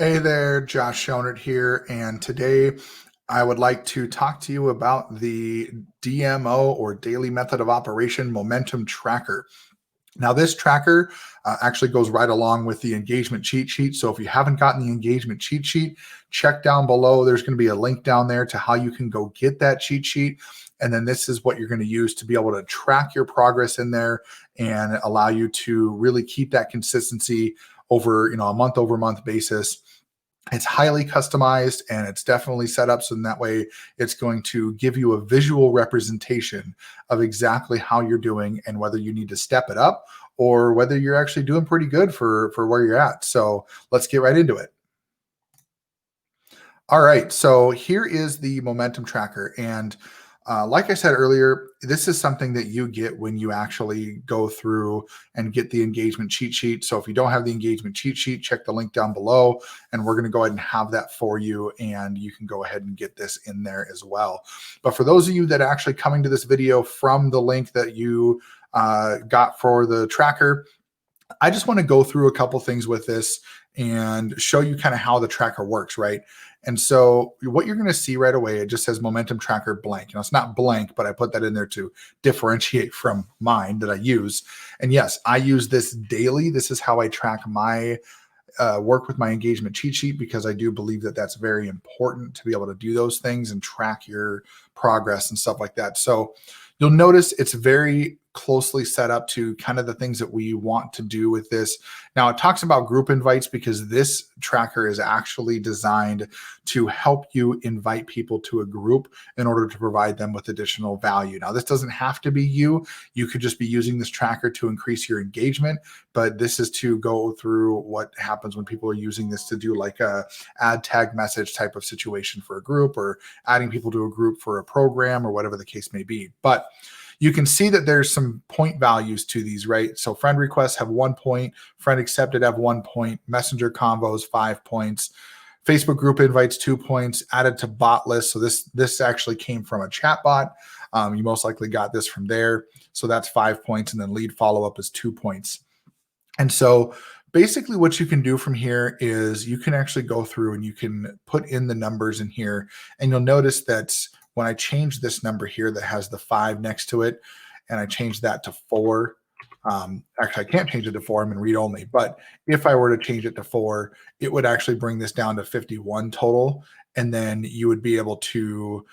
Hey there, Josh Shonert here, and today I would like to talk to you about the DMO or Daily Method of Operation Momentum Tracker. Now, this tracker actually goes right along with the engagement cheat sheet. So if you haven't gotten the engagement cheat sheet, check down below. There's going to be a link down there to how you can go get that cheat sheet. And then this is what you're going to use to be able to track your progress in there and allow you to really keep that consistency over, a month over month basis. It's highly customized and it's definitely set up so in that way it's going to give you a visual representation of exactly how you're doing and whether you need to step it up or whether you're actually doing pretty good for where you're at. So let's get right into it. All right, so here is the momentum tracker. And like I said earlier, this is something that you get when you actually go through and get the engagement cheat sheet. So if you don't have the engagement cheat sheet, check the link down below, and we're going to go ahead and have that for you, and you can go ahead and get this in there as well. But for those of you that are actually coming to this video from the link that you got for the tracker, I just want to go through a couple things with this and show you kind of how the tracker works, right? And so what you're going to see right away, it just says momentum tracker blank. It's not blank, but I put that in there to differentiate from mine that I use. And yes, I use this daily. This is how I track my work with my engagement cheat sheet, because I do believe that that's very important to be able to do those things and track your progress and stuff like that. So you'll notice it's very closely set up to kind of the things that we want to do with this. Now it talks about group invites because this tracker is actually designed to help you invite people to a group in order to provide them with additional value. Now this doesn't have to be you. You could just be using this tracker to increase your engagement, but this is to go through what happens when people are using this to do like a add tag message type of situation for a group, or adding people to a group for a program, or whatever the case may be. But you can see that there's some point values to these, right? So friend requests have 1 point, friend accepted have 1 point, messenger convos 5 points, Facebook group invites 2 points, added to bot list. So this actually came from a chat bot. You most likely got this from there. So that's 5 points, and then lead follow-up is 2 points. And so basically what you can do from here is you can actually go through and you can put in the numbers in here, and you'll notice that when I change this number here that has the 5 next to it, and I change that to 4, actually I can't change it to 4, I'm in read only, but if I were to change it to 4, it would actually bring this down to 51 total. And then you would be able to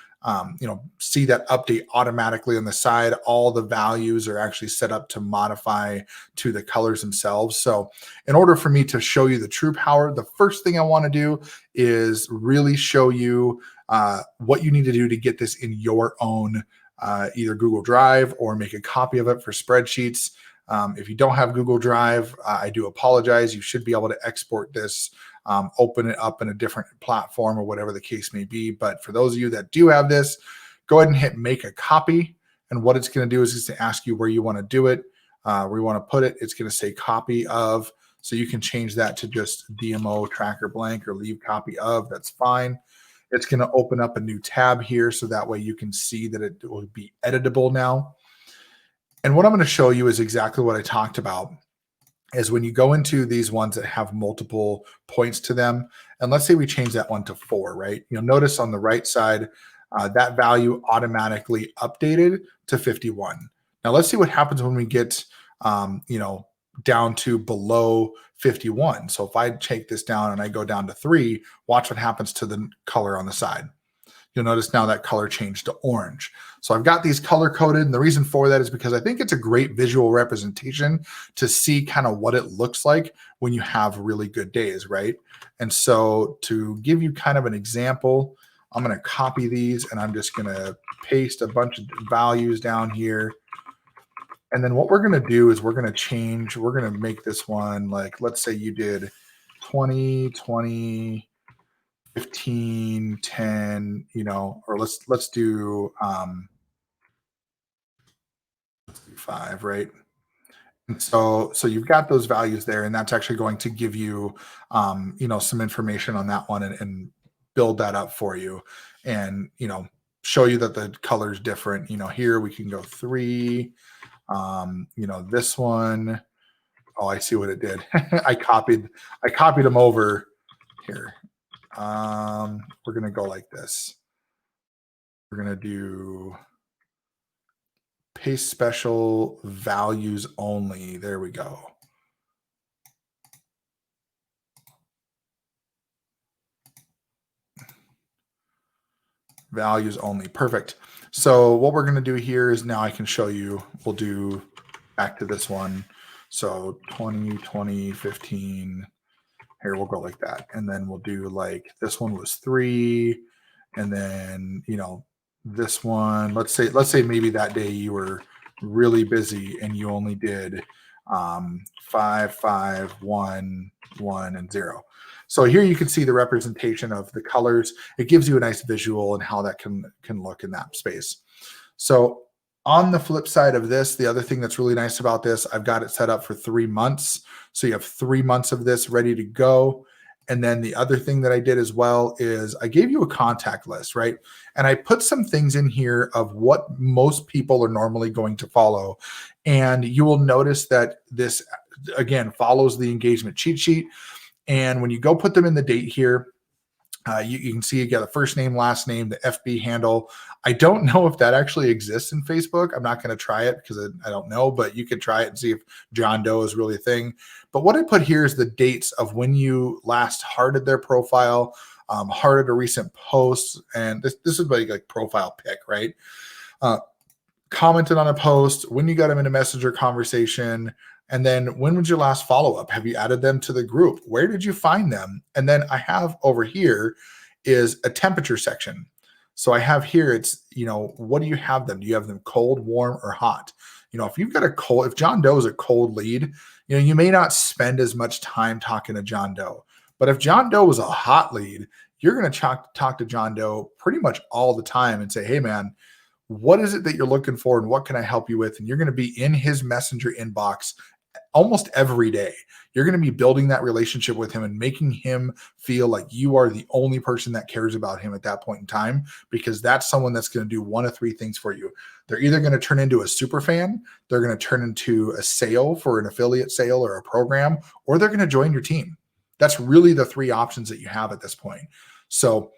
see that update automatically on the side. All the values are actually set up to modify to the colors themselves. So in order for me to show you the true power, the first thing I want to do is really show you what you need to do to get this in your own either Google Drive or make a copy of it for spreadsheets. If you don't have Google Drive, I do apologize. You should be able to export this, open it up in a different platform or whatever the case may be. But for those of you that do have this, go ahead and hit make a copy. And what it's going to do is it's going to ask you where you want to do it, where you want to put it. It's going to say copy of. So you can change that to just DMO tracker blank or leave copy of. That's fine. It's going to open up a new tab here, so that way you can see that it will be editable now. And what I'm going to show you is exactly what I talked about, is when you go into these ones that have multiple points to them, and let's say we change that one to 4, right? You'll notice on the right side, that value automatically updated to 51. Now let's see what happens when we get, down to below 51. So if I take this down and I go down to 3, watch what happens to the color on the side. You'll notice now that color changed to orange. So I've got these color coded, and the reason for that is because I think it's a great visual representation to see kind of what it looks like when you have really good days, right? And so to give you kind of an example, I'm going to copy these and I'm just going to paste a bunch of values down here. And then what we're going to do is we're going to make this one, like, let's say you did 20, 20, 15, 10, or let's do 5, right? And so you've got those values there, and that's actually going to give you, some information on that one, and build that up for you, and, show you that the color is different. Here we can go 3, this one. Oh, I see what it did. I copied them over Here, we're going to go like this. We're going to do paste special values only. There we go. Values only. Perfect. So what we're going to do here is now I can show you, we'll do back to this one. So 20, 20, 15. Here, we'll go like that. And then we'll do like, this one was 3. And then, you know, this one, let's say maybe that day you were really busy and you only did 5, 5, 1, 1, and 0. So here you can see the representation of the colors. It gives you a nice visual and how that can look in that space. So on the flip side of this, the other thing that's really nice about this, I've got it set up for 3 months. So you have 3 months of this ready to go. And then the other thing that I did as well is I gave you a contact list, right? And I put some things in here of what most people are normally going to follow. And you will notice that this, again, follows the engagement cheat sheet. And when you go put them in the date here, you can see you got the first name, last name, the FB handle. I don't know if that actually exists in Facebook. I'm not going to try it because I don't know, but you can try it and see if John Doe is really a thing. But what I put here is the dates of when you last hearted their profile, hearted a recent post, and this is like profile pic, right? Commented on a post, when you got them in a messenger conversation, and then when was your last follow-up? Have you added them to the group? Where did you find them? And then I have over here is a temperature section. So I have here, it's, you know, what do you have them? Do you have them cold, warm, or hot? You know, if you've got a cold, if John Doe is a cold lead, you know, you may not spend as much time talking to John Doe. But if John Doe was a hot lead, you're going to talk to John Doe pretty much all the time and say, hey, man, what is it that you're looking for and what can I help you with? And you're going to be in his messenger inbox almost every day. You're going to be building that relationship with him and making him feel like you are the only person that cares about him at that point in time, because that's someone that's going to do one of 3 things for you. They're either going to turn into a super fan, they're going to turn into a sale for an affiliate sale or a program, or they're going to join your team. That's really the 3 options that you have at this point. So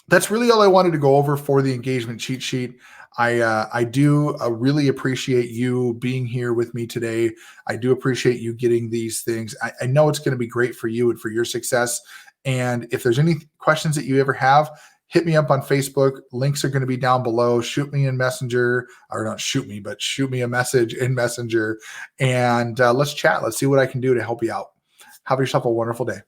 that's really all I wanted to go over for the engagement cheat sheet. I do really appreciate you being here with me today. I do appreciate you getting these things. I know it's going to be great for you and for your success. And if there's any questions that you ever have, hit me up on Facebook. Links are going to be down below. Shoot me in Messenger, or not shoot me, but shoot me a message in Messenger. And let's chat. Let's see what I can do to help you out. Have yourself a wonderful day.